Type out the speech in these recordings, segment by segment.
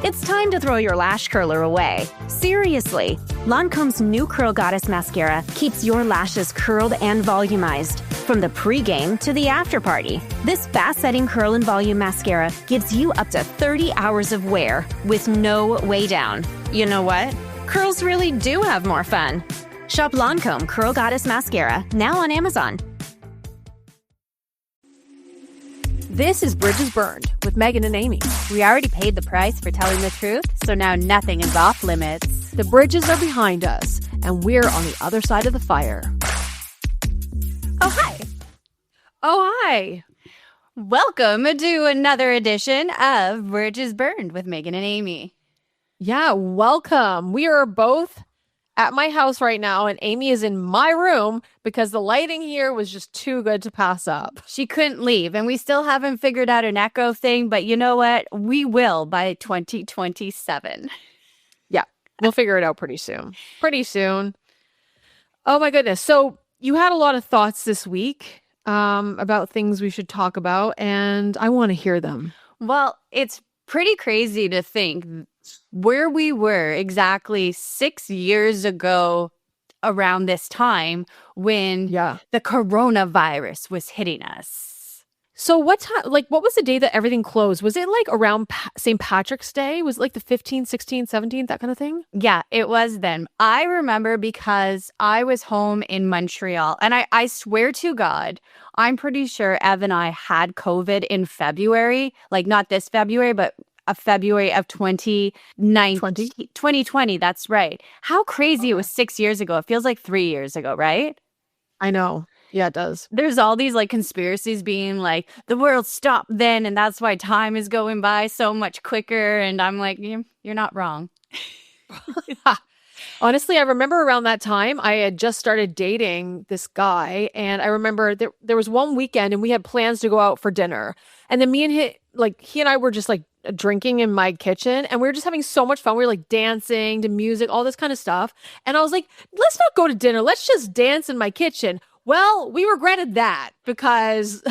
It's time to throw your lash curler away. Seriously, Lancome's new Curl Goddess Mascara keeps your lashes curled and volumized. From the pre-game to the after-party, this fast-setting curl and volume mascara gives you up to 30 hours of wear with no way down. You know what? Curls really do have more fun. Shop Lancome Curl Goddess Mascara now on Amazon. This is Bridgesburned with Megan and Amy. We already paid the price for telling the truth, so now nothing is off limits. The bridges are behind us, and we're on the other side of the fire. Oh, hi. Oh, hi. Welcome to another edition of Bridgesburned with Megan and Amy. Yeah, welcome. We are both at my house right now, and Amy is in my room because the lighting here was just too good to pass up. She couldn't leave, and we still haven't figured out an echo thing, but you know what? We will by 2027. Yeah, we'll figure it out pretty soon. Pretty soon. Oh my goodness. So you had a lot of thoughts this week about things we should talk about, and I want to hear them. Well, it's pretty crazy to think where we were exactly 6 years ago around this time when the coronavirus was hitting us. So what was the day that everything closed? Was it like around St. Patrick's Day? Was it like the 15th, 16th, 17th, that kind of thing? Yeah, it was then. I remember because I was home in Montreal, and I swear to God, I'm pretty sure Ev and I had COVID in February, like not this February, but a February of 2020. That's right. How crazy it was 6 years ago. It feels like 3 years ago, right? I know. Yeah, it does. There's all these like conspiracies being like the world stopped then and that's why time is going by so much quicker. And I'm like, you're not wrong. Honestly, I remember around that time, I had just started dating this guy. And I remember there was one weekend and we had plans to go out for dinner. And then he and I were just like drinking in my kitchen and we were just having so much fun. We were like dancing to music, all this kind of stuff. And I was like, let's not go to dinner. Let's just dance in my kitchen. Well, we regretted that because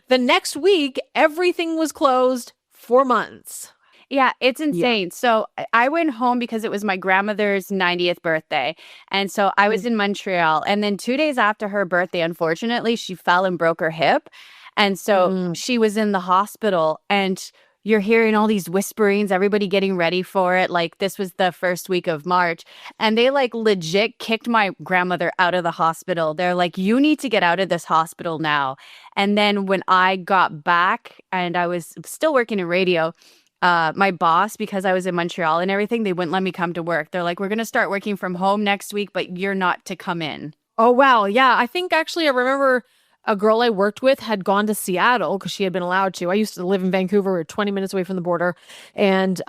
the next week, everything was closed for months. Yeah, it's insane. Yeah. So I went home because it was my grandmother's 90th birthday. And so I was in Montreal. And then 2 days after her birthday, unfortunately, she fell and broke her hip. And so she was in the hospital and you're hearing all these whisperings, everybody getting ready for it. Like this was the first week of March and they like legit kicked my grandmother out of the hospital. They're like, you need to get out of this hospital now. And then when I got back and I was still working in radio, my boss, because I was in Montreal and everything, they wouldn't let me come to work. They're like, we're going to start working from home next week, but you're not to come in. Oh, wow. Yeah. I think actually I remember a girl I worked with had gone to Seattle because she had been allowed to. I used to live in Vancouver. We're 20 minutes away from the border. And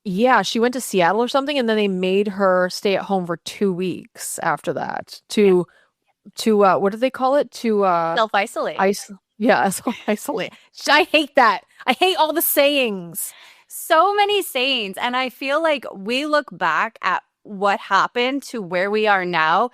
she went to Seattle or something. And then they made her stay at home for 2 weeks after that to what do they call it? To self-isolate. Self-isolate. I hate that. I hate all the sayings. So many sayings. And I feel like we look back at what happened to where we are now.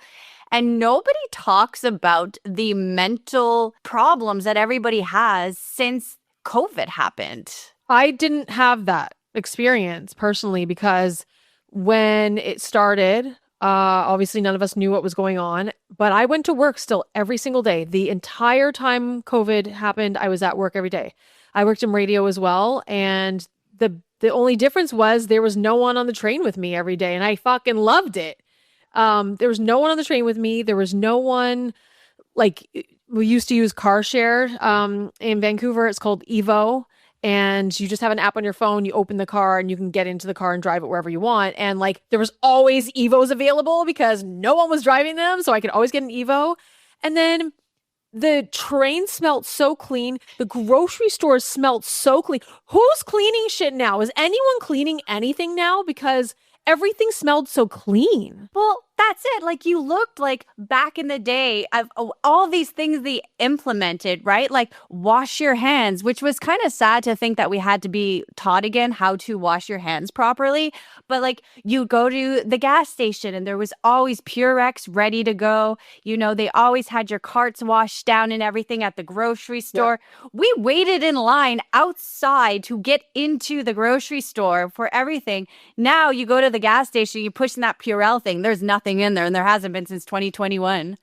And nobody talks about the mental problems that everybody has since COVID happened. I didn't have that experience personally because when it started, obviously none of us knew what was going on, but I went to work still every single day. The entire time COVID happened, I was at work every day. I worked in radio as well. And the only difference was there was no one on the train with me every day. And I fucking loved it. There was no one on the train with me. There was no one, like we used to use car share. In Vancouver, it's called Evo. And you just have an app on your phone. You open the car and you can get into the car and drive it wherever you want. And like, there was always Evos available because no one was driving them. So I could always get an Evo. And then the train smelled so clean. The grocery stores smelled so clean. Who's cleaning shit now? Is anyone cleaning anything now? Because everything smelled so clean. Well, That's it. Like you looked like back in the day of all these things they implemented, right? Like wash your hands, which was kind of sad to think that we had to be taught again how to wash your hands properly. But like you go to the gas station and there was always Purex ready to go. You know, they always had your carts washed down and everything at the grocery store. Yeah. We waited in line outside to get into the grocery store for everything. Now you go to the gas station, you push in that Purell thing. There's nothing in there, and there hasn't been since 2021.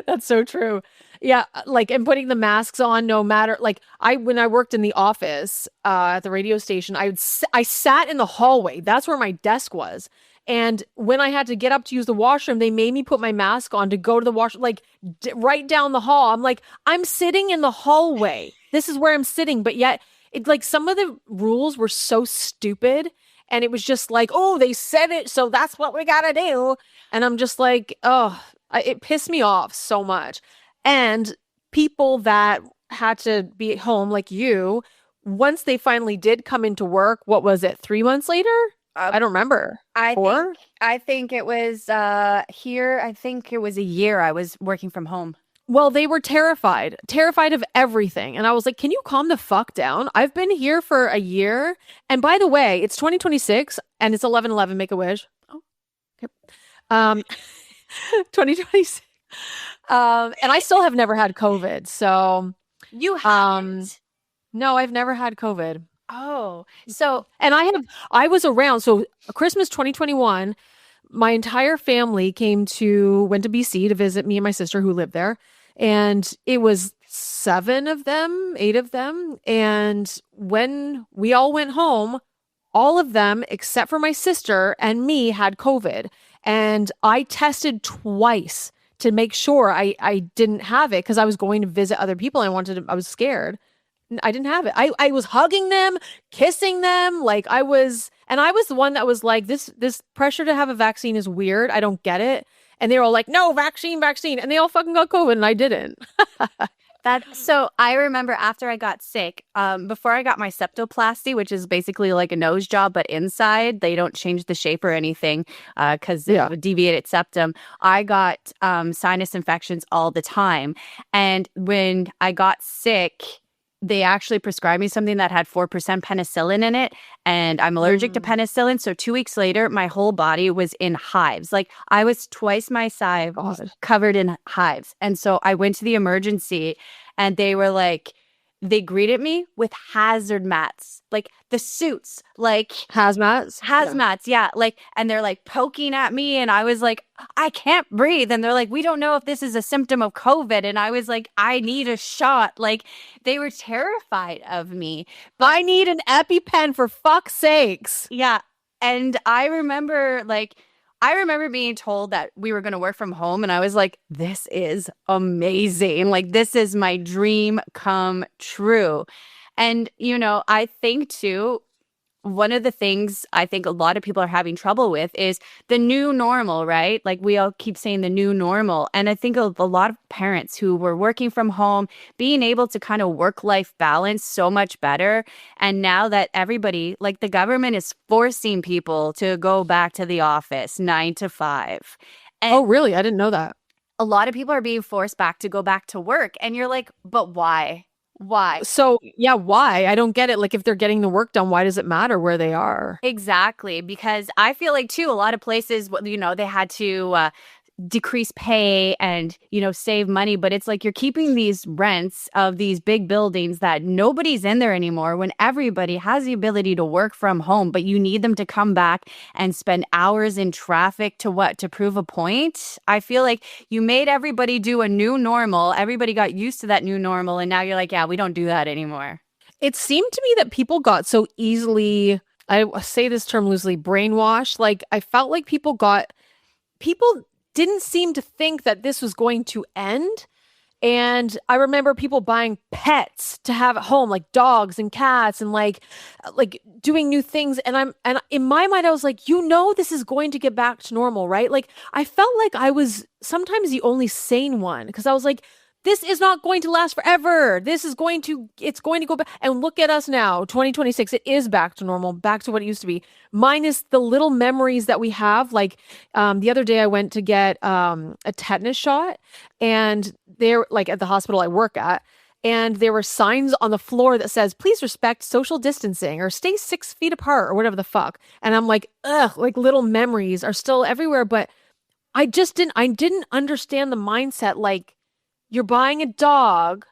That's so true. Yeah, like, and putting the masks on no matter, like, when I worked in the office at the radio station, I sat in the hallway. That's where my desk was. And when I had to get up to use the washroom, they made me put my mask on to go to the washroom, like right down the hall. I'm like, I'm sitting in the hallway. This is where I'm sitting. But yet, it like some of the rules were so stupid. And it was just like, oh, they said it, so that's what we gotta do. And I'm just like, oh, it pissed me off so much. And people that had to be at home, like you, once they finally did come into work, what was it, 3 months later? I don't remember. I think it was here. I think it was a year I was working from home. Well, they were terrified of everything. And I was like, can you calm the fuck down? I've been here for a year. And by the way, it's 2026 and it's 11/11, make a wish. Oh, okay. 2026. And I still have never had COVID. So you haven't? No, I've never had COVID. Oh, so, and I was around. So Christmas 2021, my entire family went to BC to visit me and my sister who lived there. And it was 8 of them. And when we all went home, all of them, except for my sister and me, had COVID. And I tested twice to make sure I didn't have it because I was going to visit other people. And I was scared. I didn't have it. I was hugging them, kissing them. Like I was the one that was like, this pressure to have a vaccine is weird. I don't get it. And they were all like, no, vaccine. And they all fucking got COVID and I didn't. So I remember after I got sick, before I got my septoplasty, which is basically like a nose job, but inside they don't change the shape or anything because of a deviated septum. I got sinus infections all the time. And when I got sick, they actually prescribed me something that had 4% penicillin in it, and I'm allergic to penicillin. So 2 weeks later, my whole body was in hives. Like I was twice my size, covered in hives. And so I went to the emergency, and they were like, they greeted me with hazard mats, like the suits, like hazmats. Yeah. Like, and they're like poking at me. And I was like, I can't breathe. And they're like, we don't know if this is a symptom of COVID. And I was like, I need a shot. Like they were terrified of me. But I need an EpiPen for fuck's sakes. Yeah. And I remember being told that we were going to work from home, and I was like, this is amazing. Like, this is my dream come true. And, you know, I think too, one of the things I think a lot of people are having trouble with is the new normal, right? Like we all keep saying the new normal. And I think a lot of parents who were working from home, being able to kind of work-life balance so much better. And now that everybody, like the government is forcing people to go back to the office 9 to 5. And oh, really? I didn't know that. A lot of people are being forced to go back to work. And you're like, but why? Why? So, yeah, why? I don't get it. Like, if they're getting the work done, why does it matter where they are? Exactly. Because I feel like, too, a lot of places, you know, they had to decrease pay and, you know, save money. But it's like you're keeping these rents of these big buildings that nobody's in there anymore when everybody has the ability to work from home. But you need them to come back and spend hours in traffic to prove a point. I feel like you made everybody do a new normal. Everybody got used to that new normal. And now you're like, yeah, we don't do that anymore. It seemed to me that people got so easily, I say this term loosely, brainwashed. Like, I felt like people didn't seem to think that this was going to end. And I remember people buying pets to have at home, like dogs and cats, and like doing new things. And in my mind, I was like, you know, this is going to get back to normal, right? Like I felt like I was sometimes the only sane one because I was like, this is not going to last forever. It's going to go back. And look at us now, 2026. It is back to normal, back to what it used to be, minus the little memories that we have. Like the other day I went to get a tetanus shot, and they're like at the hospital I work at. And there were signs on the floor that says, please respect social distancing or stay 6 feet apart or whatever the fuck. And I'm like, ugh, like little memories are still everywhere. But I didn't understand the mindset. Like, you're buying a dog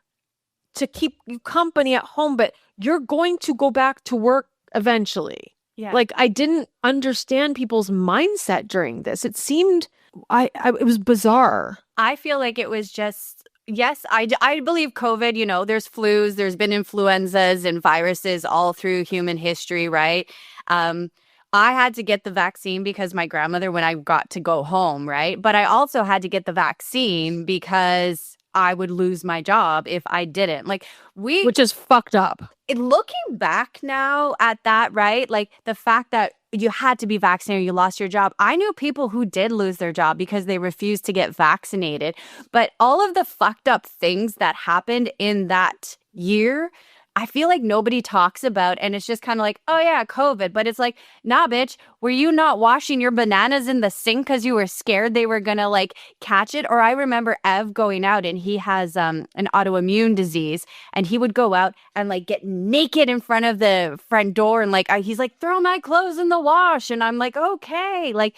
to keep you company at home, but you're going to go back to work eventually. Yeah. Like, I didn't understand people's mindset during this. It seemed, it was bizarre. I feel like it was just, yes, I believe COVID, there's flus, there's been influenzas and viruses all through human history, right? I had to get the vaccine because my grandmother, when I got to go home, right? But I also had to get the vaccine because I would lose my job if I didn't. Which is fucked up. Looking back now at that, right? Like the fact that you had to be vaccinated, you lost your job. I knew people who did lose their job because they refused to get vaccinated. But all of the fucked up things that happened in that year, I feel like nobody talks about, and it's just kind of like, oh yeah, COVID. But it's like, nah, bitch, were you not washing your bananas in the sink because you were scared they were gonna like catch it? Or I remember Ev going out, and he has an autoimmune disease, and he would go out and like get naked in front of the front door, and like he's like, throw my clothes in the wash, and I'm like, okay, like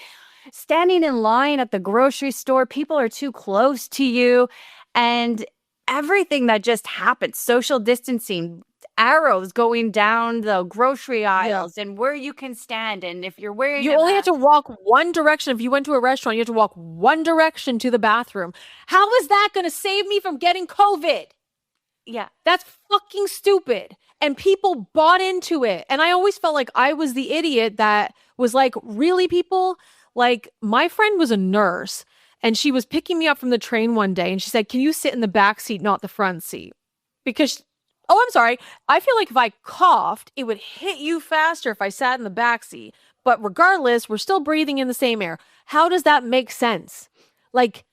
standing in line at the grocery store, people are too close to you, and everything that just happened, social distancing, arrows going down the grocery aisles, and where you can stand, and if you're wearing you only have to walk one direction. If you went to a restaurant, you have to walk one direction to the bathroom. How is that going to save me from getting COVID? Yeah, that's fucking stupid. And people bought into it. And I always felt like I was the idiot that was like, really, people? Like, my friend was a nurse, and she was picking me up from the train one day, and she said, can you sit in the back seat, not the front seat? Because, I'm sorry, I feel like if I coughed, it would hit you faster if I sat in the back seat. But regardless, we're still breathing in the same air. How does that make sense? Like,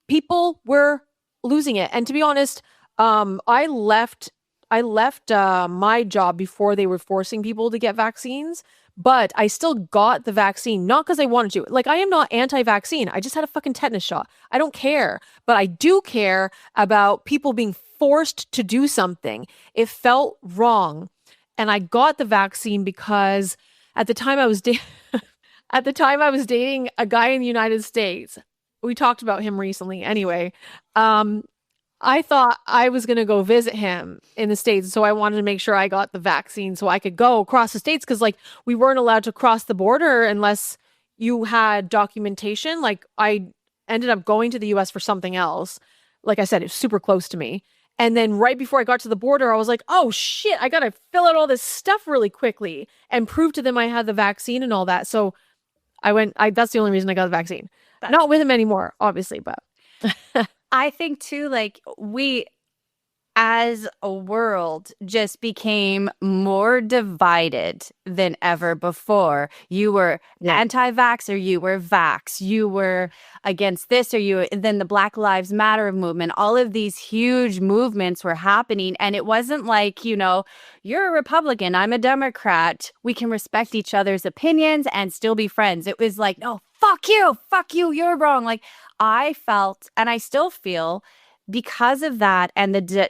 people were losing it. And to be honest, I left my job before they were forcing people to get vaccines. But I still got the vaccine, not because I wanted to. Like, I am not anti-vaccine. I just had a fucking tetanus shot. I don't care. But I do care about people being forced to do something. It felt wrong. And I got the vaccine because at the time I was dating a guy in the United States. We talked about him recently. Anyway, I thought I was going to go visit him in the States. So I wanted to make sure I got the vaccine so I could go across the States. Cause like we weren't allowed to cross the border unless you had documentation. Like I ended up going to the US for something else. Like I said, it's super close to me. And then right before I got to the border, I was like, oh shit, I got to fill out all this stuff really quickly and prove to them I had the vaccine and all that. So that's the only reason I got the vaccine. Not with him anymore, obviously, but I think too, like we as a world just became more divided than ever before. You were anti-vax or you were vax. You were against this or then the Black Lives Matter movement. All of these huge movements were happening. And it wasn't like, you're a Republican, I'm a Democrat. We can respect each other's opinions and still be friends. It was like, no, fuck you, you're wrong. Like I felt, and I still feel, because of that and the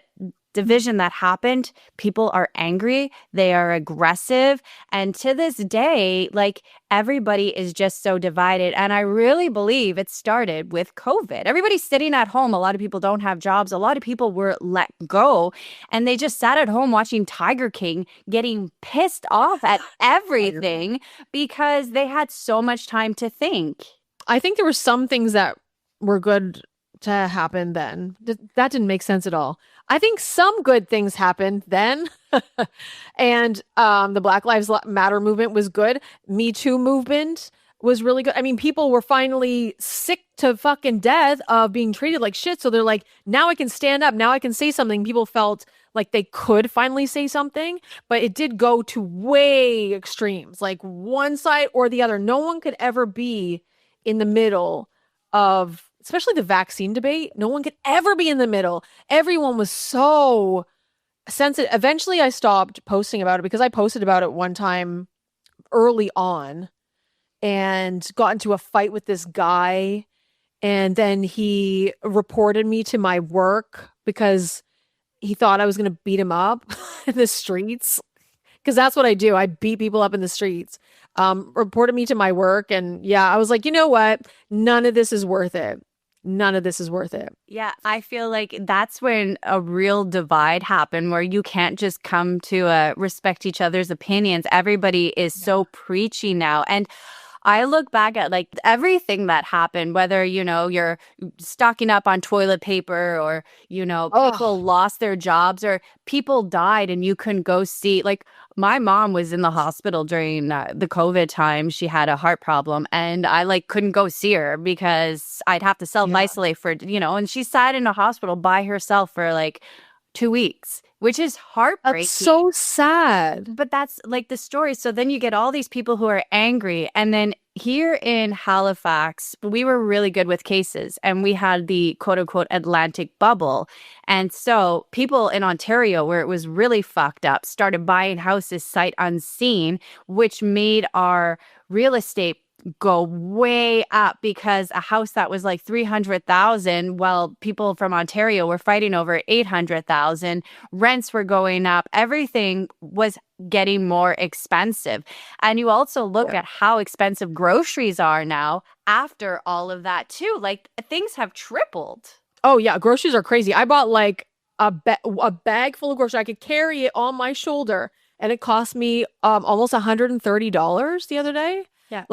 division that happened, people are angry, they are aggressive, and to this day, like everybody is just so divided. And I really believe it started with COVID. Everybody's sitting at home. A lot of people don't have jobs. A lot of people were let go, and they just sat at home watching Tiger King, getting pissed off at everything because they had so much time to think. I think there were some things that were good to happen then. That didn't make sense at all. I think some good things happened then. And the Black Lives Matter movement was good. Me Too movement was really good. I mean, people were finally sick to fucking death of being treated like shit. So they're like, now I can stand up. Now I can say something. People felt like they could finally say something, but it did go to way extremes, like one side or the other. No one could ever be in the middle of especially the vaccine debate, no one could ever be in the middle. Everyone was so sensitive. Eventually, I stopped posting about it because I posted about it one time early on and got into a fight with this guy. And then he reported me to my work because he thought I was going to beat him up in the streets. Because that's what I do. I beat people up in the streets. Reported me to my work. And yeah, I was like, you know what? None of this is worth it. None of this is worth it. Yeah, I feel like that's when a real divide happened where you can't just come to respect each other's opinions. Everybody is so preachy now. And I look back at like everything that happened, whether, you're stocking up on toilet paper or, people lost their jobs or people died and you couldn't go see. Like my mom was in the hospital during the COVID time. She had a heart problem and I couldn't go see her because I'd have to self-isolate for, and she sat in a hospital by herself for 2 weeks, which is heartbreaking. That's so sad. But that's the story. So then you get all these people who are angry. And then here in Halifax, we were really good with cases and we had the quote unquote Atlantic bubble. And so people in Ontario, where it was really fucked up, started buying houses sight unseen, which made our real estate go way up because a house that was 300,000, while people from Ontario were fighting over 800,000, rents were going up, everything was getting more expensive. And you also look at how expensive groceries are now after all of that too. Things have tripled. Oh yeah, groceries are crazy. I bought a bag full of groceries. I could carry it on my shoulder and it cost me almost $130 the other day. Yeah.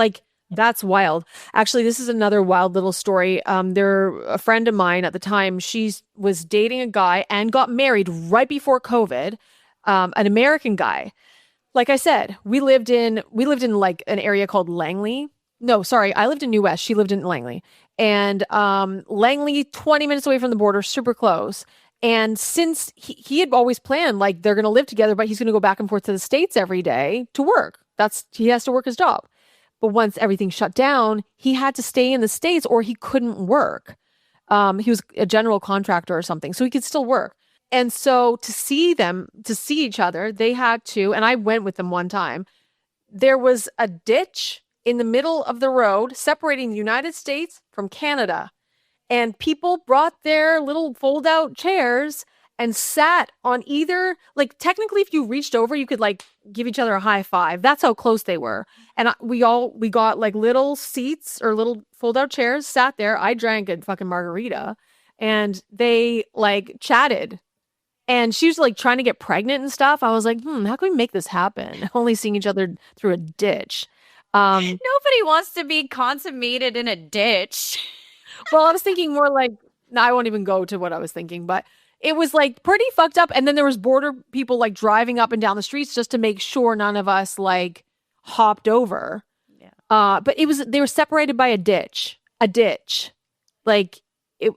That's wild. Actually, this is another wild little story. A friend of mine at the time, she was dating a guy and got married right before COVID, an American guy. Like I said, we lived in an area called Langley. No, sorry, I lived in New West. She lived in Langley. And Langley, 20 minutes away from the border, super close. And since he had always planned, they're going to live together, but he's going to go back and forth to the States every day to work. He has to work his job. But once everything shut down, he had to stay in the States or he couldn't work. He was a general contractor or something, so he could still work. And so to see each other, they had to, and I went with them one time, there was a ditch in the middle of the road separating the United States from Canada. And people brought their little fold-out chairs and sat on either, technically if you reached over, you could give each other a high five. That's how close they were. And we got little seats or little fold-out chairs, sat there. I drank a fucking margarita and they chatted. And she was trying to get pregnant and stuff. I was like, how can we make this happen? Only seeing each other through a ditch. Nobody wants to be consummated in a ditch. Well, I was thinking more no, I won't even go to what I was thinking, but it was pretty fucked up. And then there was border people driving up and down the streets just to make sure none of us hopped over. Yeah. But they were separated by a ditch. It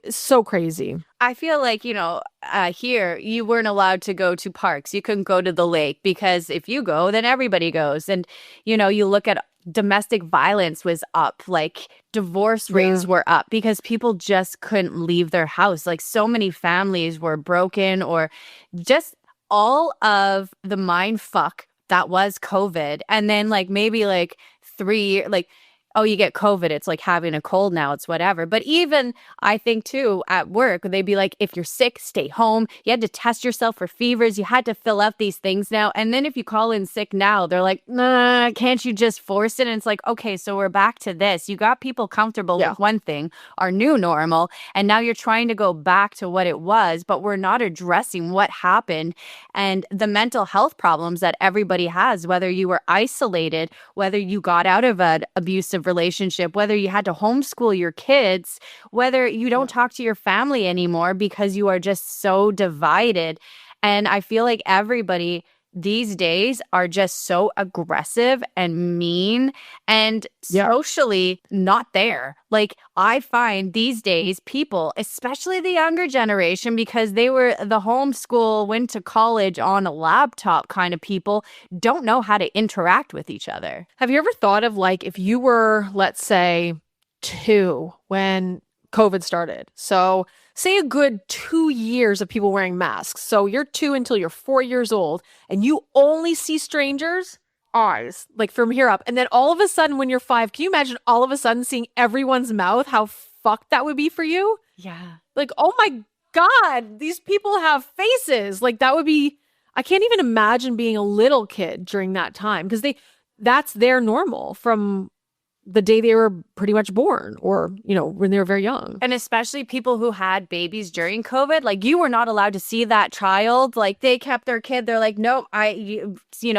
was so crazy. I feel here you weren't allowed to go to parks. You couldn't go to the lake because if you go, then everybody goes. And, you look at domestic violence was up, divorce rates were up because people just couldn't leave their house. So many families were broken or just all of the mind fuck that was COVID. And then maybe 3 years, oh, you get COVID, it's having a cold now, it's whatever. But even I think too at work, they'd be if you're sick, stay home. You had to test yourself for fevers. You had to fill out these things now. And then if you call in sick now, they're nah, can't you just force it? And it's okay, so we're back to this. You got people comfortable with one thing, our new normal. And now you're trying to go back to what it was, but we're not addressing what happened and the mental health problems that everybody has, whether you were isolated, whether you got out of an abusive relationship, whether you had to homeschool your kids, whether you don't talk to your family anymore because you are just so divided. And I feel everybody these days are just so aggressive and mean and socially not there. I find these days people, especially the younger generation, because they were the homeschool, went to college on a laptop kind of people, don't know how to interact with each other. Have you ever thought of if you were, let's say, 2 when COVID started. So say a good 2 years of people wearing masks. So you're 2 until you're 4 years old and you only see strangers' eyes, like from here up. And then all of a sudden when you're 5, can you imagine all of a sudden seeing everyone's mouth? How fucked that would be for you? Yeah. Like, oh my God, these people have faces. Like that would be, I can't even imagine being a little kid during that time because that's their normal from the day they were pretty much born or, when they were very young. And especially people who had babies during COVID, like you were not allowed to see that child. Like they kept their kid. They're like, no,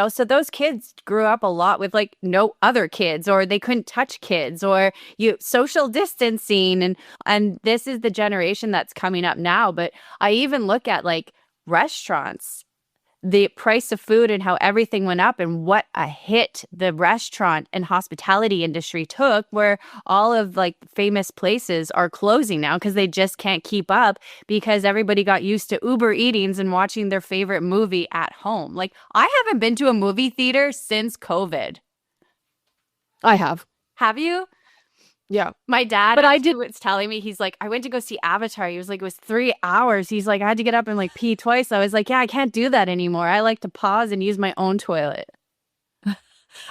so those kids grew up a lot with like no other kids, or they couldn't touch kids, or social distancing. And this is the generation that's coming up now. But I even look at like restaurants, the price of food and how everything went up and what a hit the restaurant and hospitality industry took, where all of like famous places are closing now because they just can't keep up because everybody got used to Uber Eatings and watching their favorite movie at home. Like I haven't been to a movie theater since COVID. I have. Have you? Yeah. My dad, but I did. Was telling me, he's like, I went to go see Avatar. He was like, it was 3 hours. He's like, I had to get up and like pee twice. I was like, yeah, I can't do that anymore. I like to pause and use my own toilet.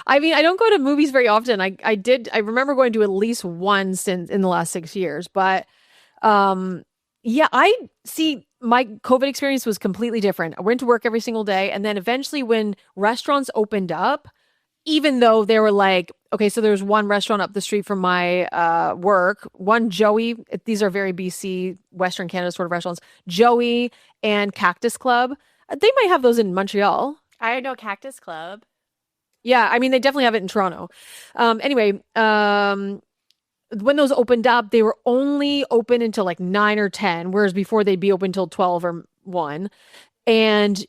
I mean, I don't go to movies very often. I remember going to at least one since in the last 6 years. But I see my COVID experience was completely different. I went to work every single day. And then eventually when restaurants opened up, even though they were like, okay, so there's one restaurant up the street from my work, one Joey, these are very BC, Western Canada sort of restaurants, Joey and Cactus Club. They might have those in Montreal. I know Cactus Club. Yeah, I mean, they definitely have it in Toronto. Anyway, when those opened up, they were only open until like 9 or 10, whereas before they'd be open until 12 or 1. And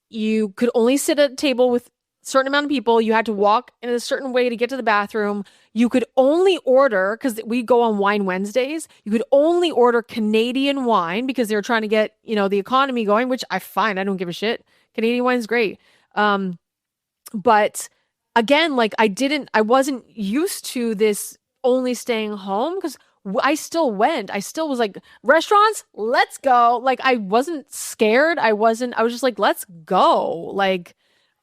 you could only sit at a table with certain amount of people. You had to walk in a certain way to get to the bathroom. You could only order, because we go on Wine Wednesdays, you could only order Canadian wine because they were trying to get, the economy going, which I find, I don't give a shit. Canadian wine's great. But again, like I wasn't used to this only staying home because I still went. I still was like, restaurants, let's go. Like I wasn't scared. I was just like, let's go. Like,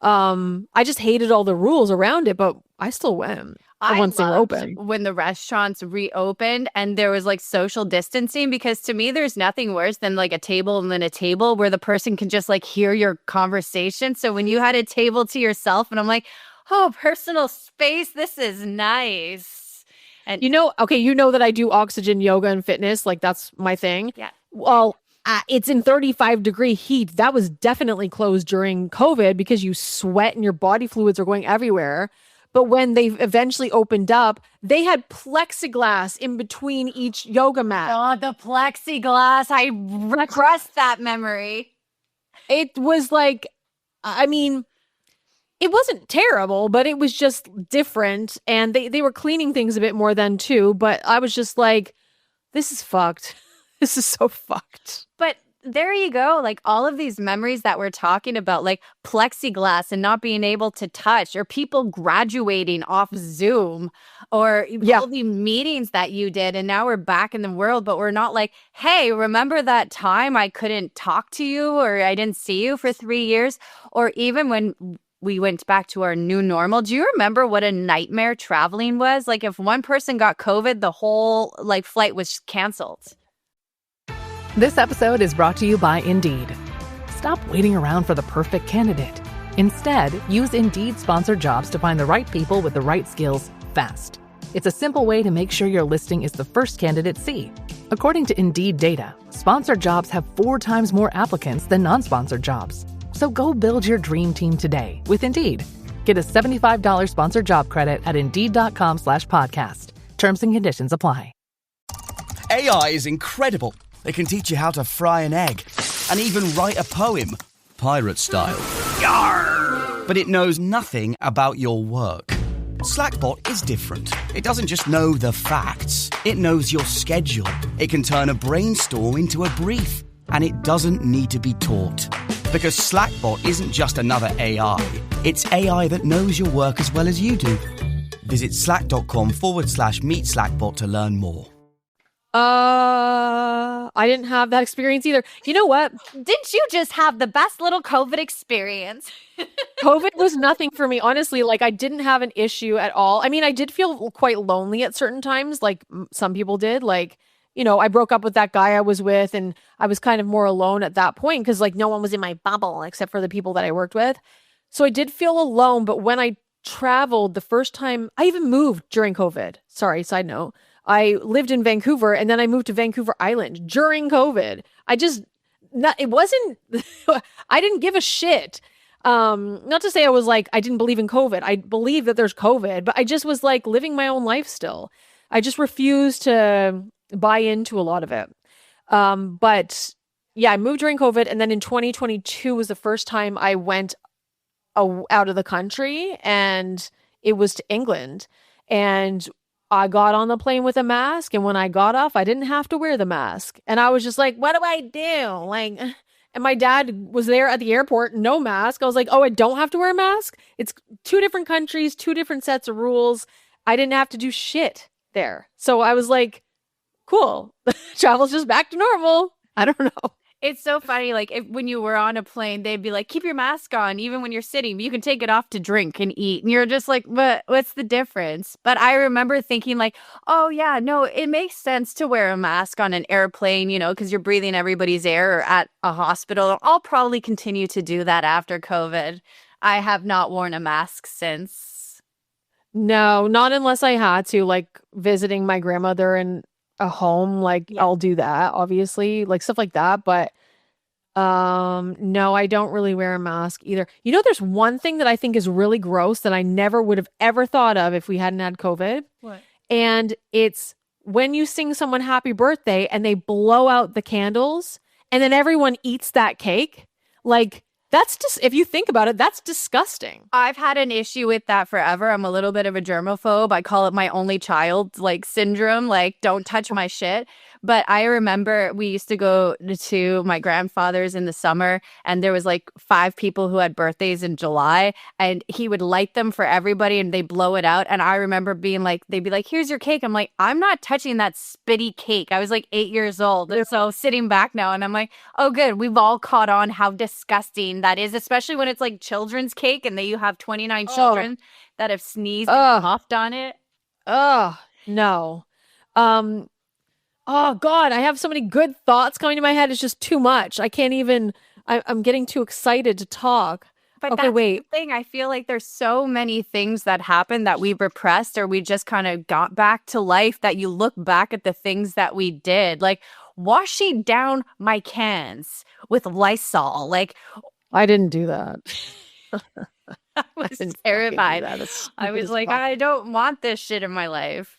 I just hated all the rules around it, but I still went once they were open. When the restaurants reopened and there was like social distancing, because to me, there's nothing worse than like a table and then a table where the person can just like hear your conversation. So when you had a table to yourself and I'm like, oh, personal space, this is nice. And that I do oxygen yoga and fitness. Like that's my thing. Yeah. Well, it's in 35-degree heat. That was definitely closed during COVID because you sweat and your body fluids are going everywhere. But when they eventually opened up, they had plexiglass in between each yoga mat. Oh, the plexiglass. I repressed that memory. It was like, I mean, it wasn't terrible, but it was just different. And they were cleaning things a bit more then too. But I was just like, this is fucked. This is so fucked. But there you go. Like all of these memories that we're talking about, like plexiglass and not being able to touch, or people graduating off Zoom, or all the meetings that you did. And now we're back in the world, but we're not like, hey, remember that time I couldn't talk to you or I didn't see you for 3 years? Or even when we went back to our new normal. Do you remember what a nightmare traveling was? Like if one person got COVID, the whole like flight was canceled. This episode is brought to you by Indeed. Stop waiting around for the perfect candidate. Instead, use Indeed sponsored jobs to find the right people with the right skills fast. It's a simple way to make sure your listing is the first candidates see. According to Indeed data, sponsored jobs have 4 times more applicants than non-sponsored jobs. So go build your dream team today with Indeed. Get a $75 sponsored job credit at Indeed.com/podcast. Terms and conditions apply. AI is incredible. It can teach you how to fry an egg and even write a poem, pirate style. Yarr! But it knows nothing about your work. Slackbot is different. It doesn't just know the facts. It knows your schedule. It can turn a brainstorm into a brief. And it doesn't need to be taught. Because Slackbot isn't just another AI. It's AI that knows your work as well as you do. Visit slack.com/meet Slackbot to learn more. I didn't have that experience either. You know what? Didn't you just have the best little COVID experience? COVID was nothing for me, honestly. Like, I didn't have an issue at all. I mean, I did feel quite lonely at certain times, like some people did. Like, I broke up with that guy I was with, and I was kind of more alone at that point because, like, no one was in my bubble except for the people that I worked with. So I did feel alone. But when I traveled the first time, I even moved during COVID. Sorry, side note. I lived in Vancouver and then I moved to Vancouver Island during COVID. It wasn't, I didn't give a shit. Not to say I was like, I didn't believe in COVID. I believe that there's COVID, but I just was like living my own life still. I just refused to buy into a lot of it. But yeah, I moved during COVID. And then in 2022 was the first time I went out of the country, and it was to England. And I got on the plane with a mask, and when I got off, I didn't have to wear the mask. And I was just like, what do I do? Like, and my dad was there at the airport, no mask. I was like, oh, I don't have to wear a mask? It's 2 different countries, 2 different sets of rules. I didn't have to do shit there. So I was like, cool. Travel's just back to normal. I don't know. It's so funny. Like when you were on a plane, they'd be like, keep your mask on, even when you're sitting. You can take it off to drink and eat. And you're just like, what's the difference? But I remember thinking like, oh, yeah, no, it makes sense to wear a mask on an airplane, because you're breathing everybody's air, or at a hospital. I'll probably continue to do that after COVID. I have not worn a mask since. No, not unless I had to, like visiting my grandmother in a home, like I'll do that, obviously, like stuff like that. But no, I don't really wear a mask either. There's one thing that I think is really gross that I never would have ever thought of if we hadn't had COVID. What? And it's when you sing someone happy birthday and they blow out the candles and then everyone eats that cake. Like, that's just, if you think about it, that's disgusting. I've had an issue with that forever. I'm a little bit of a germaphobe. I call it my only child syndrome. Like, don't touch my shit. But I remember we used to go to my grandfather's in the summer, and there was 5 people who had birthdays in July, and he would light them for everybody and they blow it out. And I remember being like, they'd be like, here's your cake. I'm like, I'm not touching that spitty cake. I was 8 years old. And so sitting back now and I'm like, oh, good. We've all caught on how disgusting that is, especially when it's children's cake and you have 29 children that have sneezed and coughed on it. Oh, no. Oh God, I have so many good thoughts coming to my head. It's just too much. I can't even, I'm getting too excited to talk. But okay, that's wait. the thing. I feel like there's so many things that happened that we repressed, or we just kind of got back to life, that you look back at the things that we did, like washing down my cans with Lysol. I didn't do that. I was terrified. I was like, I don't want this shit in my life.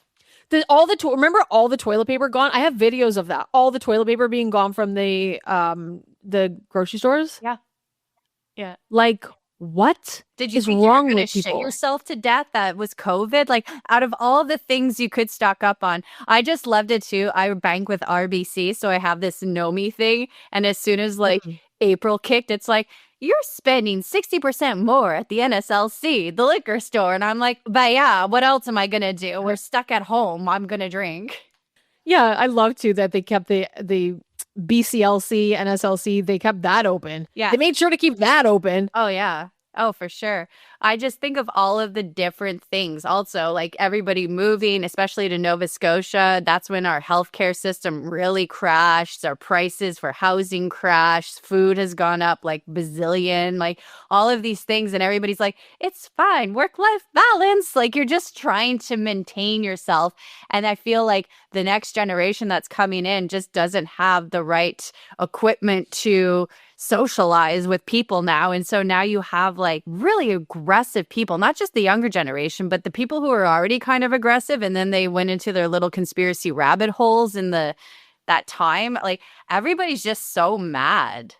Remember all the toilet paper gone? I have videos of that. All the toilet paper being gone from the grocery stores. Yeah. Yeah. What did you is think wrong you were with people? Shit yourself to death that was COVID? Out of all the things you could stock up on, I just loved it too. I bank with RBC, so I have this Know Me thing, and as soon as April kicked, it's like, you're spending 60% more at the NSLC, the liquor store. And I'm like, but yeah, what else am I going to do? We're stuck at home. I'm going to drink. Yeah, I love too that they kept the BCLC, NSLC, they kept that open. Yeah. They made sure to keep that open. Oh, yeah. Oh, for sure. I just think of all of the different things. Also, everybody moving, especially to Nova Scotia, that's when our healthcare system really crashed. Our prices for housing crashed. Food has gone up bazillion, all of these things. And everybody's like, it's fine. Work-life balance. You're just trying to maintain yourself. And I feel like the next generation that's coming in just doesn't have the right equipment to socialize with people now. And so now you have really aggressive people, not just the younger generation, but the people who are already kind of aggressive, and then they went into their little conspiracy rabbit holes in that time. Everybody's just so mad.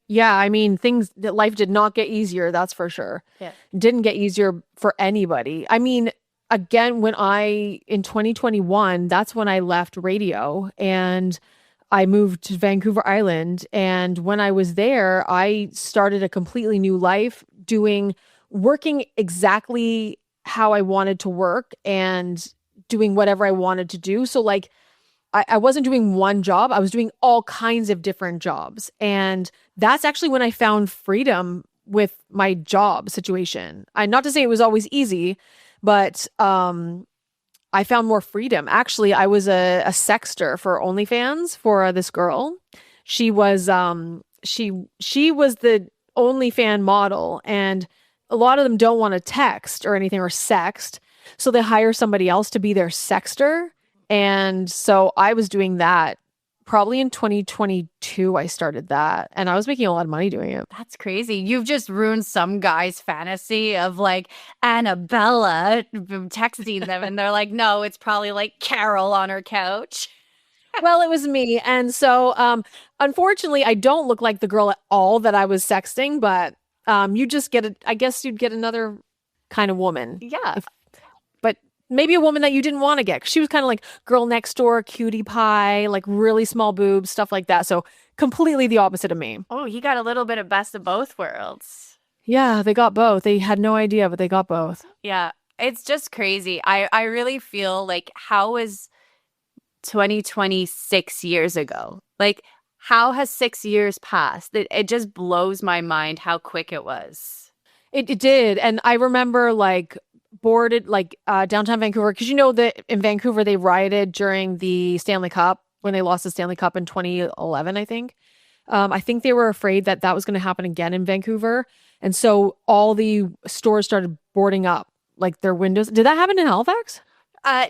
Yeah, I mean, life did not get easier, that's for sure. Yeah. Didn't get easier for anybody. I mean, again, in 2021, that's when I left radio and I moved to Vancouver Island. And when I was there, I started a completely new life, working exactly how I wanted to work and doing whatever I wanted to do. So I wasn't doing one job. I was doing all kinds of different jobs. And that's actually when I found freedom with my job situation. Not to say it was always easy, but I found more freedom. Actually, I was a sexter for OnlyFans for this girl. She was she was the OnlyFan model, and a lot of them don't want to text or anything or sext, so they hire somebody else to be their sexter. And so I was doing that. Probably in 2022, I started that, and I was making a lot of money doing it. That's crazy. You've just ruined some guy's fantasy of like Annabella texting them, and they're like, no, it's probably like Carol on her couch. Well, it was me. And so, unfortunately, I don't look like the girl at all that I was sexting, but you just get I guess you'd get another kind of woman. Yeah. But maybe a woman that you didn't want to get. 'Cause she was kind of like girl next door, cutie pie, like really small boobs, stuff like that. So completely the opposite of me. Oh, you got a little bit of best of both worlds. Yeah, they got both. They had no idea, but they got both. Yeah. It's just crazy. I really feel like how was 2020 6 years ago? Like, how has 6 years passed? It just blows my mind how quick it was. It did. And I remember like boarded like downtown Vancouver, because you know that in Vancouver they rioted during the Stanley Cup when they lost the Stanley Cup in 2011, I think. I think they were afraid that that was going to happen again in Vancouver. And so all the stores started boarding up like their windows. Did that happen in Halifax?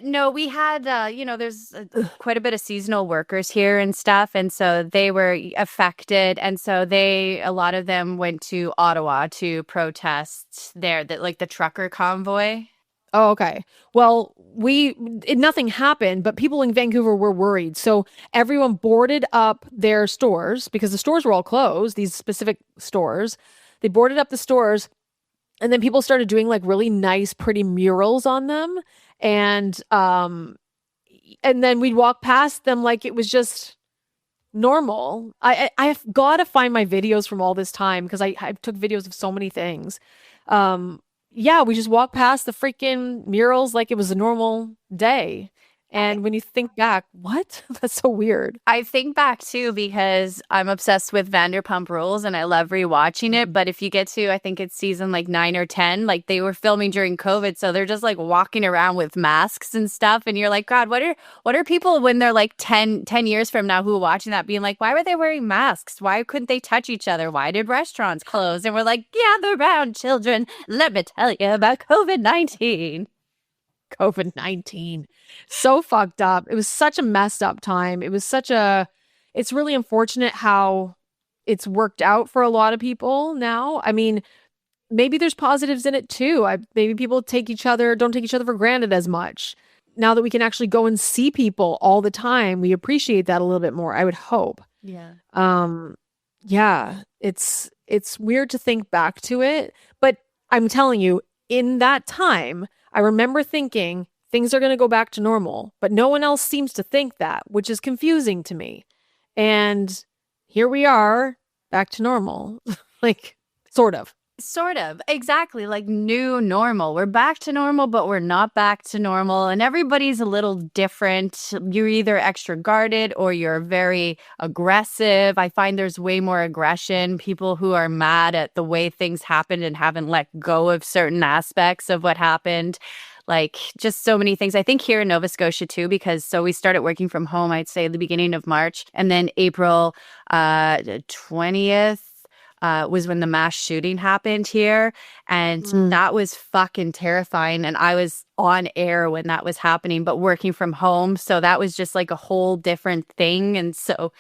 No, we had, there's quite a bit of seasonal workers here and stuff. And so they were affected. And so a lot of them went to Ottawa to protest there, like the trucker convoy. Oh, okay. Well, nothing happened, but people in Vancouver were worried. So everyone boarded up their stores because the stores were all closed, these specific stores. They boarded up the stores, and then people started doing like really nice, pretty murals on them. And then we'd walk past them like it was just normal. I've got to find my videos from all this time because I took videos of so many things. Yeah, we just walked past the freaking murals like it was a normal day. And when you think back, what? That's so weird. I think back too because I'm obsessed with Vanderpump Rules and I love rewatching it. But if you get to, I think it's season like 9 or 10, like they were filming during COVID. So they're just like walking around with masks and stuff. And you're like, God, what are people when they're like 10 years from now who are watching that being like, why were they wearing masks? Why couldn't they touch each other? Why did restaurants close? And we're like, gather round, children. Let me tell you about COVID-19. COVID-19. So fucked up. It was such a messed up time. It's really unfortunate how it's worked out for a lot of people now. I mean, maybe there's positives in it too. Maybe people don't take each other for granted as much. Now that we can actually go and see people all the time, we appreciate that a little bit more, I would hope. Yeah. Yeah, it's weird to think back to it, but I'm telling you, in that time, I remember thinking things are going to go back to normal, but no one else seems to think that, which is confusing to me. And here we are back to normal, like sort of. Sort of. Exactly. Like new normal. We're back to normal, but we're not back to normal. And everybody's a little different. You're either extra guarded or you're very aggressive. I find there's way more aggression. People who are mad at the way things happened and haven't let go of certain aspects of what happened. Like just so many things. I think here in Nova Scotia too, because so we started working from home, I'd say the beginning of March. And then April 20th. Was when the mass shooting happened here. And that was fucking terrifying. And I was on air when that was happening, but working from home. So that was just like a whole different thing. And so,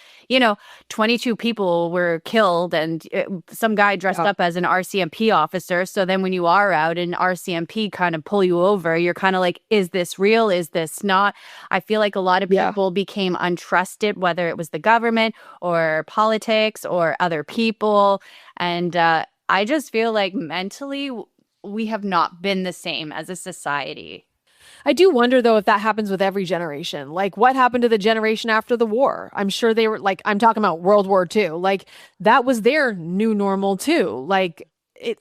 22 people were killed and some guy dressed up as an RCMP officer. So then when you are out and RCMP kind of pull you over, you're kind of like, is this real? Is this not? I feel like a lot of people became untrusted, whether it was the government or politics or other people. And I just feel like mentally we have not been the same as a society. I do wonder, though, if that happens with every generation. Like, what happened to the generation after the war? I'm sure they were, like, I'm talking about World War II. Like, that was their new normal, too. Like,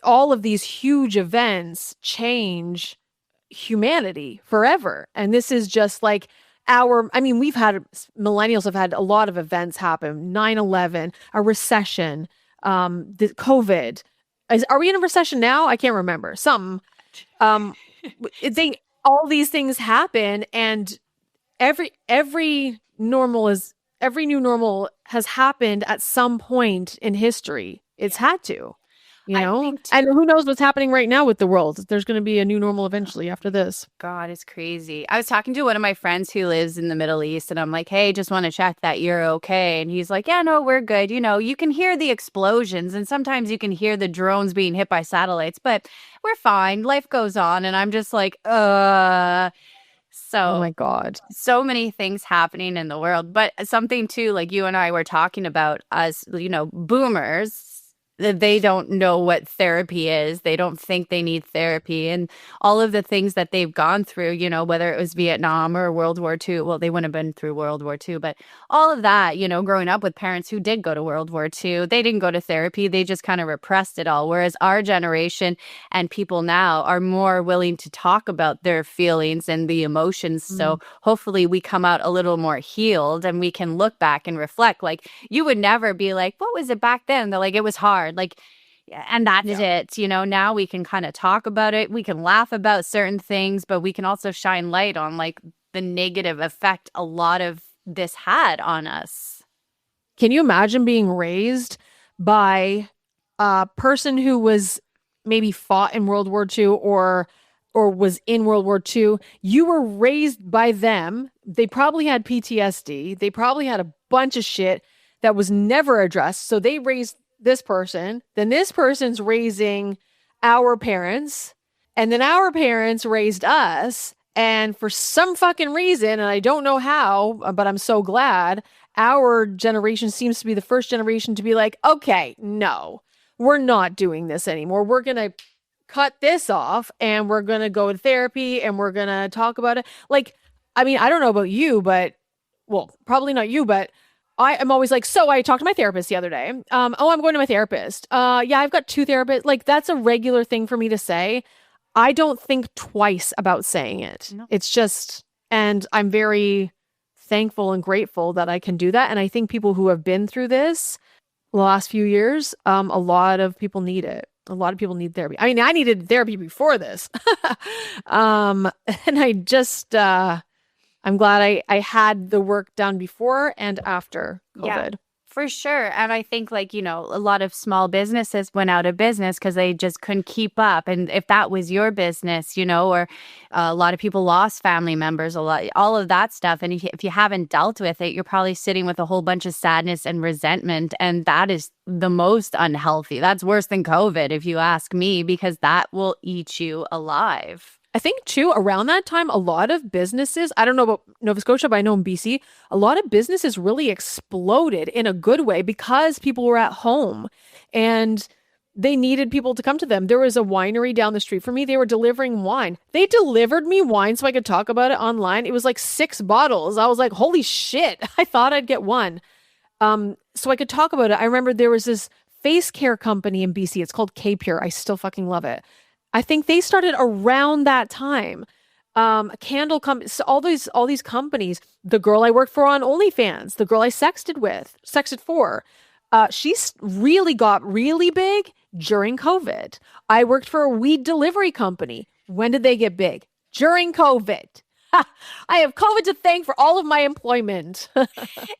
all of these huge events change humanity forever. And this is just, like, we've had, millennials have had a lot of events happen, 9/11, a recession, the COVID. Are we in a recession now? I can't remember. Something. All these things happen, and every new normal has happened at some point in history. It's had to. And who knows what's happening right now with the world. There's going to be a new normal eventually after this. God, it's crazy. I was talking to one of my friends who lives in the Middle East, and I'm like, hey, just want to check that you're okay. And he's like, yeah, no, we're good. You can hear the explosions, and sometimes you can hear the drones being hit by satellites, but we're fine. Life goes on. And I'm just like, So, oh my God, so many things happening in the world. But something too, like you and I were talking about, as boomers, that they don't know what therapy is. They don't think they need therapy. And all of the things that they've gone through, whether it was Vietnam or World War II. Well, they wouldn't have been through World War II, but all of that, growing up with parents who did go to World War II, they didn't go to therapy. They just kind of repressed it all. Whereas our generation and people now are more willing to talk about their feelings and the emotions. So hopefully we come out a little more healed and we can look back and reflect. Like, you would never be like, what was it back then? They're like, it was hard. Like, and that's it. Now we can kind of talk about it. We can laugh about certain things, but we can also shine light on like the negative effect a lot of this had on us. Can you imagine being raised by a person who was maybe fought in World War II or was in World War II? You were raised by them. They probably had PTSD. They probably had a bunch of shit that was never addressed. So they raised this person, then this person's raising our parents, and then our parents raised us. And for some fucking reason, and I don't know how, but I'm so glad, our generation seems to be the first generation to be like, okay, no, we're not doing this anymore. We're going to cut this off and we're going to go to therapy and we're going to talk about it. Like, I don't know about you, but, well, probably not you, but I am always like, so I talked to my therapist the other day. I'm going to my therapist. Yeah, I've got 2 therapists. Like, that's a regular thing for me to say. I don't think twice about saying it. No. It's just, and I'm very thankful and grateful that I can do that. And I think people who have been through this the last few years, a lot of people need it. A lot of people need therapy. I needed therapy before this. And I just, I'm glad I had the work done before and after COVID. Yeah, for sure. And I think a lot of small businesses went out of business because they just couldn't keep up. And if that was your business, or a lot of people lost family members, all of that stuff. And if you haven't dealt with it, you're probably sitting with a whole bunch of sadness and resentment. And that is the most unhealthy. That's worse than COVID, if you ask me, because that will eat you alive. I think, too, around that time, a lot of businesses, I don't know about Nova Scotia, but I know in BC, a lot of businesses really exploded in a good way because people were at home and they needed people to come to them. There was a winery down the street from me. They were delivering wine. They delivered me wine so I could talk about it online. It was like 6 bottles. I was like, holy shit. I thought I'd get one. So I could talk about it. I remember there was this face care company in BC. It's called K-Pure. I still fucking love it. I think they started around that time. A candle company, so all these companies. The girl I worked for on OnlyFans, the girl I sexted for, she's really got really big during COVID. I worked for a weed delivery company. When did they get big? During COVID. I have COVID to thank for all of my employment.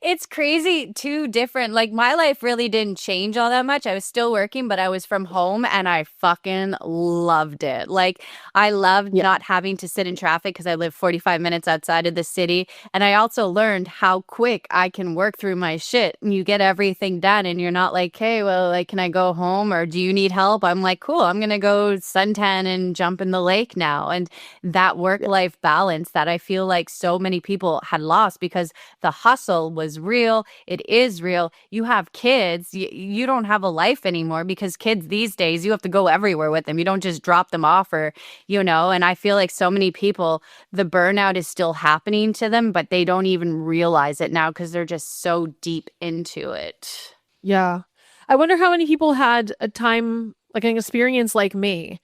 It's crazy, too different. Like, my life really didn't change all that much. I was still working, but I was from home and I fucking loved it. Like, I loved not having to sit in traffic because I live 45 minutes outside of the city. And I also learned how quick I can work through my shit. And you get everything done and you're not like, hey, well, like, can I go home or do you need help? I'm like, cool, I'm going to go suntan and jump in the lake now. And that work-life balance that I feel like so many people had lost because the hustle was real. It is real. You have kids. You don't have a life anymore because kids these days, you have to go everywhere with them. You don't just drop them off and I feel like so many people, the burnout is still happening to them, but they don't even realize it now because they're just so deep into it. Yeah. I wonder how many people had a time, like an experience like me,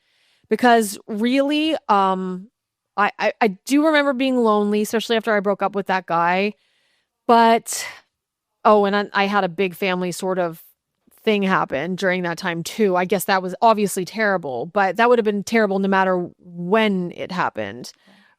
because really, I do remember being lonely, especially after I broke up with that guy. But, and I had a big family sort of thing happen during that time too. I guess that was obviously terrible, but that would have been terrible no matter when it happened.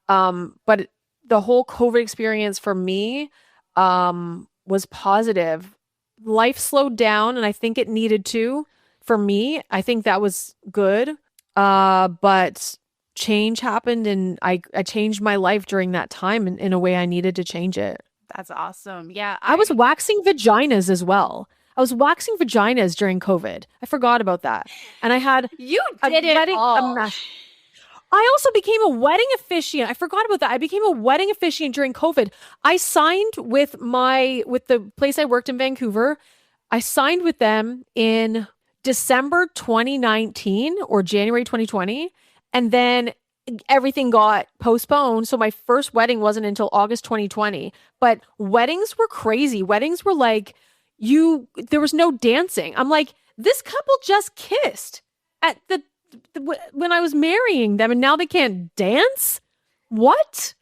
But the whole COVID experience for me was positive. Life slowed down, and I think it needed to. For me, I think that was good. But change happened, and I changed my life during that time in a way I needed to change it. That's awesome. Yeah. I was waxing vaginas as well. I was waxing vaginas during COVID. I forgot about that. And I had You did it all. I also became a wedding officiant. I forgot about that. I became a wedding officiant during COVID. I signed with the place I worked in Vancouver. I signed with them in December 2019 or January 2020. And then everything got postponed. So my first wedding wasn't until August 2020. But weddings were crazy. Weddings were like, there was no dancing. I'm like, this couple just kissed at when I was marrying them, and now they can't dance? What?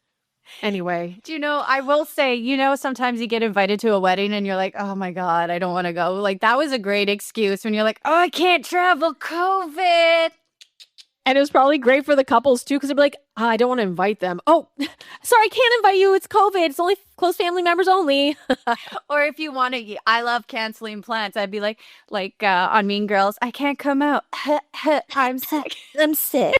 Anyway. Do you know, I will say, sometimes you get invited to a wedding and you're like, oh my God, I don't want to go. Like, that was a great excuse when you're like, oh, I can't travel, COVID. And it was probably great for the couples too, because they'd be like, I don't want to invite them. Oh, sorry, I can't invite you. It's COVID. It's only close family members only. Or if you want to, I love canceling plans. I'd be like on Mean Girls, I can't come out. I'm sick. I'm sick.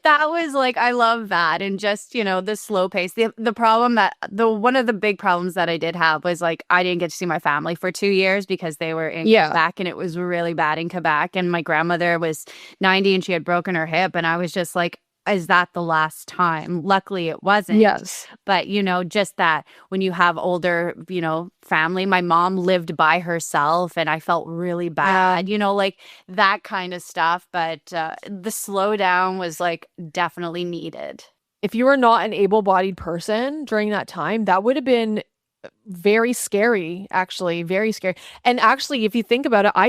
That was like, I love that. And just, the slow pace. The problem one of the big problems that I did have was like, I didn't get to see my family for 2 years because they were in Quebec, and it was really bad in Quebec. And my grandmother was 90 and she had broken her hip. And I was just like, is that the last time? Luckily it wasn't. Yes. But, just that when you have older, family, my mom lived by herself and I felt really bad, like that kind of stuff. But the slowdown was like definitely needed. If you were not an able-bodied person during that time, that would have been very scary, actually, very scary. And actually, if you think about it, I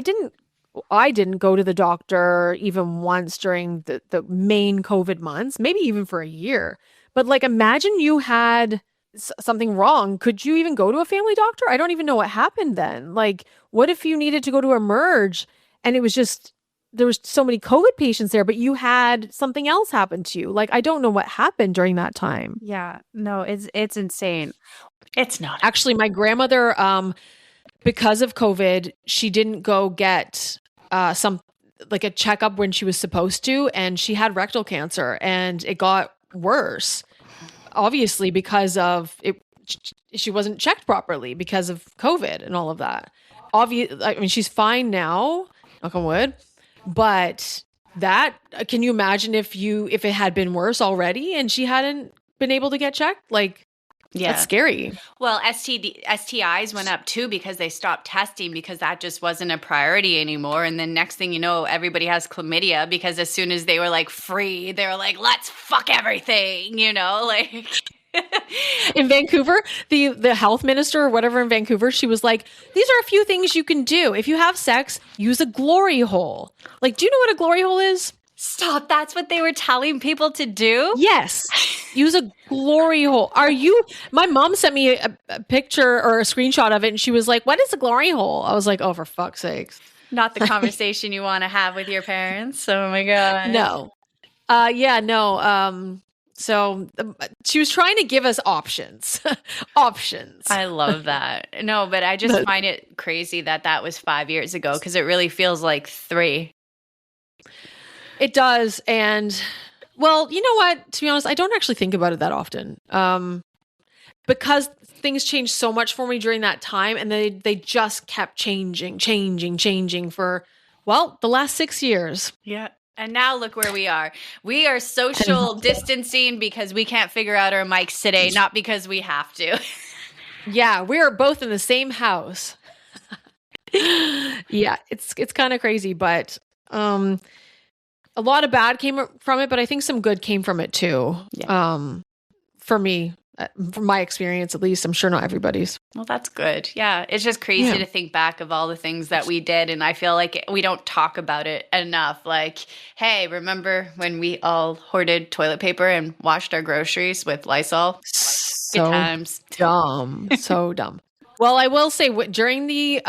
didn't go to the doctor even once during the main COVID months, maybe even for a year. But like, imagine you had something wrong. Could you even go to a family doctor? I don't even know what happened then. Like, what if you needed to go to emerge and it was just, there was so many COVID patients there, but you had something else happen to you? Like, I don't know what happened during that time. Yeah, no, it's insane. It's not. Actually, my grandmother, because of COVID, she didn't go get a checkup when she was supposed to, and she had rectal cancer, and it got worse, obviously, because of it. She wasn't checked properly because of COVID and all of that. I mean, she's fine now, knock on wood, but that, can you imagine if it had been worse already and she hadn't been able to get checked? Like, yeah, that's scary. Well, STIs went up too because they stopped testing because that just wasn't a priority anymore. And then next thing you know, everybody has chlamydia because as soon as they were like free, they were like, let's fuck everything, like. In Vancouver, the health minister or whatever in Vancouver, she was like, these are a few things you can do. If you have sex, use a glory hole. Like, do you know what a glory hole is? Stop. That's what they were telling people to do? Yes. Use a glory hole. My mom sent me a picture or a screenshot of it and she was like, what is a glory hole? I was like, oh, for fuck's sakes. Not the conversation you want to have with your parents. Oh my God. No. No. So she was trying to give us options. Options. I love that. No, but I just find it crazy that was 5 years ago because it really feels like 3. It does. And well, you know what? To be honest, I don't actually think about it that often. Because things changed so much for me during that time, and they just kept changing for, well, the last 6 years. Yeah. And now look where we are. We are social distancing because we can't figure out our mics today, not because we have to. Yeah, we are both in the same house. Yeah, it's kind of crazy, but a lot of bad came from it, but I think some good came from it too. Yeah. For me, from my experience, at least. I'm sure not everybody's. Well, that's good. Yeah. It's just crazy to think back of all the things that we did. And I feel like we don't talk about it enough. Like, hey, remember when we all hoarded toilet paper and washed our groceries with Lysol? So good times. Dumb. So dumb. Well, I will say during the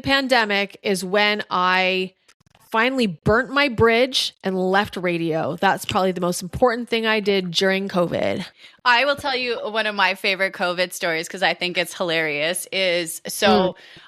pandemic is when I finally burnt my bridge and left radio. That's probably the most important thing I did during COVID. I will tell you one of my favorite COVID stories because I think it's hilarious is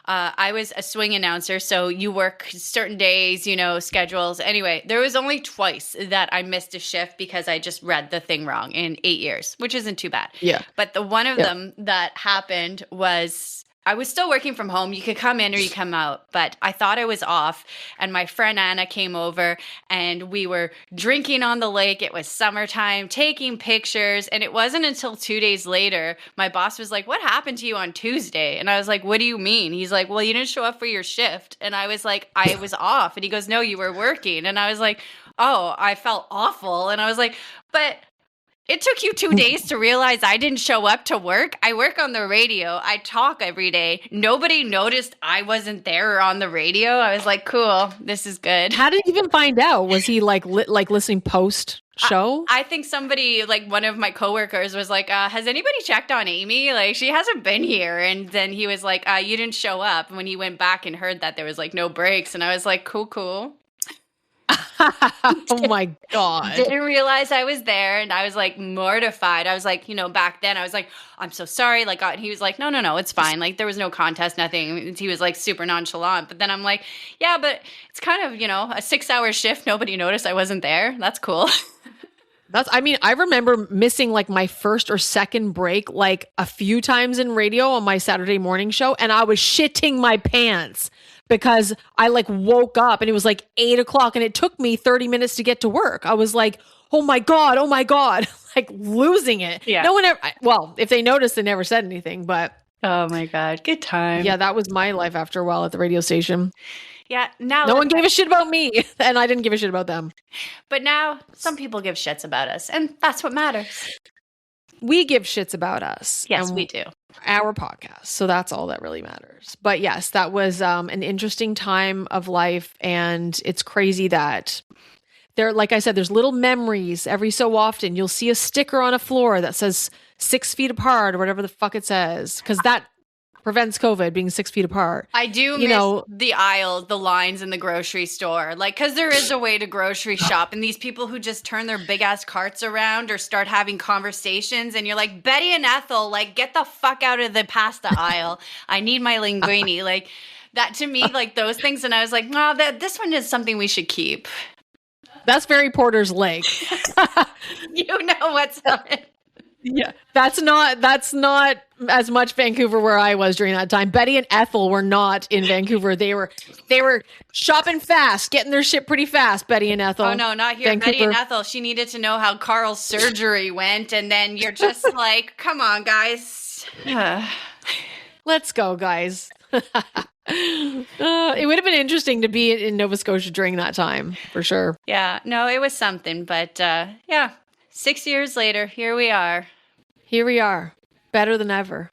I was a swing announcer. So you work certain days, schedules. Anyway, there was only twice that I missed a shift because I just read the thing wrong in 8 years, which isn't too bad. Yeah. But the one of them that happened was I was still working from home. You could come in or you come out, but I thought I was off. And my friend Anna came over and we were drinking on the lake. It was summertime, taking pictures. And it wasn't until 2 days later, my boss was like, "What happened to you on Tuesday?" And I was like, "What do you mean?" He's like, "Well, you didn't show up for your shift." And I was like, "I was off." And he goes, "No, you were working." And I was like, "Oh, I felt awful." And I was like, "But it took you 2 days to realize I didn't show up to work. I work on the radio. I talk every day. Nobody noticed I wasn't there on the radio." I was like, "Cool, this is good." How did you even find out? Was he like listening post show? I think somebody, like one of my coworkers was like, "Has anybody checked on Amy? Like she hasn't been here." And then he was like, "You didn't show up." And when he went back and heard that there was like no breaks, and I was like, cool. Oh my God. Didn't realize I was there, and I was like mortified. I was like, back then I was like, "I'm so sorry." Like, and he was like, no, it's fine. Like there was no contest, nothing. He was like super nonchalant. But then I'm like, yeah, but it's kind of, a 6-hour shift. Nobody noticed I wasn't there. That's cool. I remember missing like my first or second break like a few times in radio on my Saturday morning show, and I was shitting my pants because I like woke up and it was like 8:00 and it took me 30 minutes to get to work. I was like, oh my God, like losing it. Yeah. No one ever, well, if they noticed, they never said anything, but. Oh my God. Good time. Yeah, that was my life after a while at the radio station. Yeah. Now no one gave a shit about me and I didn't give a shit about them. But now some people give shits about us, and that's what matters. We give shits about us. Yes, we do. Our podcast. So that's all that really matters. But yes, that was an interesting time of life. And it's crazy that there, like I said, there's little memories every so often. You'll see a sticker on a floor that says 6 feet apart or whatever the fuck it says. Because that prevents COVID being 6 feet apart. I do miss the aisles, the lines in the grocery store. Like, because there is a way to grocery shop, and these people who just turn their big ass carts around or start having conversations, and you're like, "Betty and Ethel, like, get the fuck out of the pasta aisle. I need my linguine." Like, that to me, like those things. And I was like, "No, this one is something we should keep." That's very Porter's Lake. You know what's up. Yeah, that's not as much Vancouver where I was during that time. Betty and Ethel were not in Vancouver. They were shopping fast, getting their shit pretty fast. Betty and Ethel. Oh no, not here. Vancouver. Betty and Ethel. She needed to know how Carl's surgery went, and then you're just like, "Come on, guys, let's go, guys." It would have been interesting to be in Nova Scotia during that time, for sure. Yeah, no, it was something, but yeah, 6 years later, here we are. Here we are, better than ever.